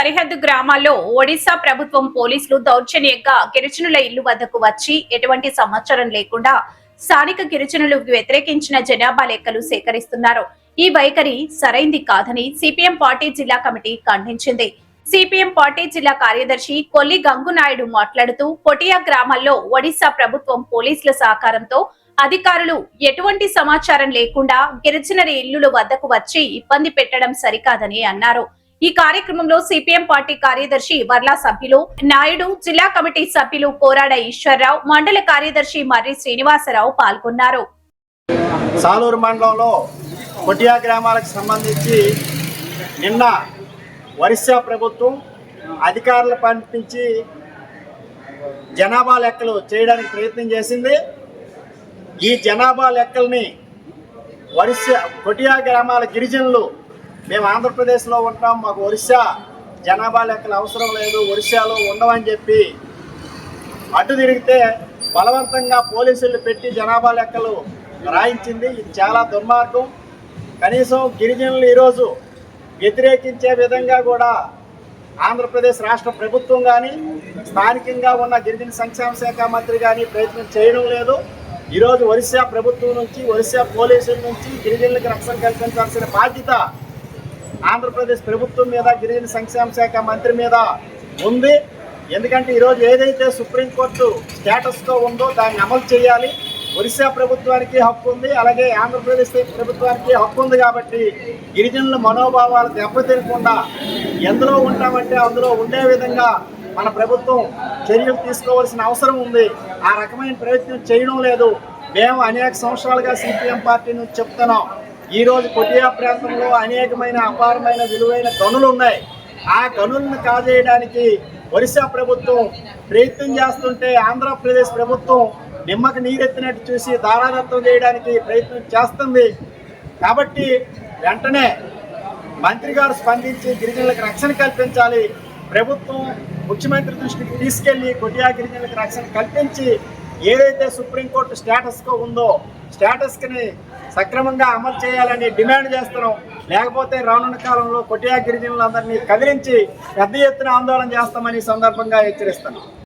సరిహద్దు గ్రామాల్లో ఒడిశా ప్రభుత్వం పోలీసులు దౌర్జన్యంగా గిరిజనుల ఇల్లు వద్దకు వచ్చి ఎటువంటి సమాచారం లేకుండా స్థానిక గిరిజనులు వ్యతిరేకించిన జనాభా లెక్కలు సేకరిస్తున్నారు. ఈ వైఖరి సరైంది కాదని సిపిఎం పార్టీ జిల్లా కమిటీ ఖండించింది. సిపిఎం పార్టీ జిల్లా కార్యదర్శి కొల్లి గంగునాయుడు మాట్లాడుతూ కొటియా గ్రామాల్లో ఒడిశా ప్రభుత్వం పోలీసుల సహకారంతో అధికారులు ఎటువంటి సమాచారం లేకుండా గిరిజనుల ఇల్లుల వద్దకు వచ్చి ఇబ్బంది పెట్టడం సరికాదని అన్నారు. ఈ కార్యక్రమంలో సిపిఎం పార్టీ కార్యదర్శి వర్లా సభ్యులు నాయుడు, జిల్లా కమిటీ సభ్యులు కోరాడ ఈశ్వరరావు, మండల కార్యదర్శి మర్రి శ్రీనివాసరావు పాల్గొన్నారు. సాలూరు మండలంలో కొటియా గ్రామాలకు సంబంధించి నిన్న ఒరిస్సా ప్రభుత్వం అధికారులు పంపించి జనాభా లెక్కలు చేయడానికి ప్రయత్నం చేసింది. ఈ జనాభా లెక్కల్ని కొటియా గ్రామాల గిరిజనులు మేము ఆంధ్రప్రదేశ్లో ఉంటాం, మాకు ఒరిస్సా జనాభా లెక్కలు అవసరం లేదు, ఒరిస్సాలో ఉండవని చెప్పి అడ్డు తిరిగితే బలవంతంగా పోలీసులు పెట్టి జనాభా లెక్కలు రాయించింది. ఇది చాలా దుర్మార్గం. కనీసం గిరిజనులు ఈరోజు వ్యతిరేకించే విధంగా కూడా ఆంధ్రప్రదేశ్ రాష్ట్ర ప్రభుత్వం కానీ స్థానికంగా ఉన్న గిరిజన సంక్షేమ శాఖ మంత్రి కానీ ప్రయత్నం చేయడం లేదు. ఈరోజు ఒరిస్సా ప్రభుత్వం నుంచి, ఒరిస్సా పోలీసుల నుంచి గిరిజనులకు రక్షణ కల్పించాల్సిన బాధ్యత ఆంధ్రప్రదేశ్ ప్రభుత్వం మీద, గిరిజన సంక్షేమ శాఖ మంత్రి మీద ఉంది. ఎందుకంటే ఈరోజు ఏదైతే సుప్రీంకోర్టు స్టేటస్తో ఉందో దాన్ని అమలు చేయాలి. ఒరిస్సా ప్రభుత్వానికి హక్కు ఉంది, అలాగే ఆంధ్రప్రదేశ్ ప్రభుత్వానికి హక్కు ఉంది. కాబట్టి గిరిజనుల మనోభావాలు దెబ్బతినకుండా ఎందులో ఉంటామంటే అందులో ఉండే విధంగా మన ప్రభుత్వం చర్యలు తీసుకోవాల్సిన అవసరం ఉంది. ఆ రకమైన ప్రయత్నం చేయడం లేదు. మేము అనేక సంవత్సరాలుగా సిపిఎం పార్టీ నుంచి చెప్తున్నాం, ఈరోజు కొటియా ప్రాంతంలో అనేకమైన అపారమైన విలువైన గనులు ఉన్నాయి. ఆ గనులను కాజేయడానికి ఒరిస్సా ప్రభుత్వం ప్రయత్నం చేస్తుంటే ఆంధ్రప్రదేశ్ ప్రభుత్వం నిమ్మకు నీరెత్తినట్టు చూసి దారాదత్తం చేయడానికి ప్రయత్నం చేస్తుంది. కాబట్టి వెంటనే మంత్రి గారు స్పందించి గిరిజనులకు రక్షణ కల్పించాలి. ప్రభుత్వం ముఖ్యమంత్రి దృష్టికి తీసుకెళ్లి కొటియా గిరిజనులకు రక్షణ కల్పించి ఏదైతే సుప్రీంకోర్టు స్టేటస్కో ఉందో స్టేటస్ని సక్రమంగా అమలు చేయాలని డిమాండ్ చేస్తున్నాం. లేకపోతే రానున్న కాలంలో కొటియా గిరిజనులందరినీ కదిలించి పెద్ద ఎత్తున ఆందోళన చేస్తామని సందర్భంగా హెచ్చరిస్తున్నాం.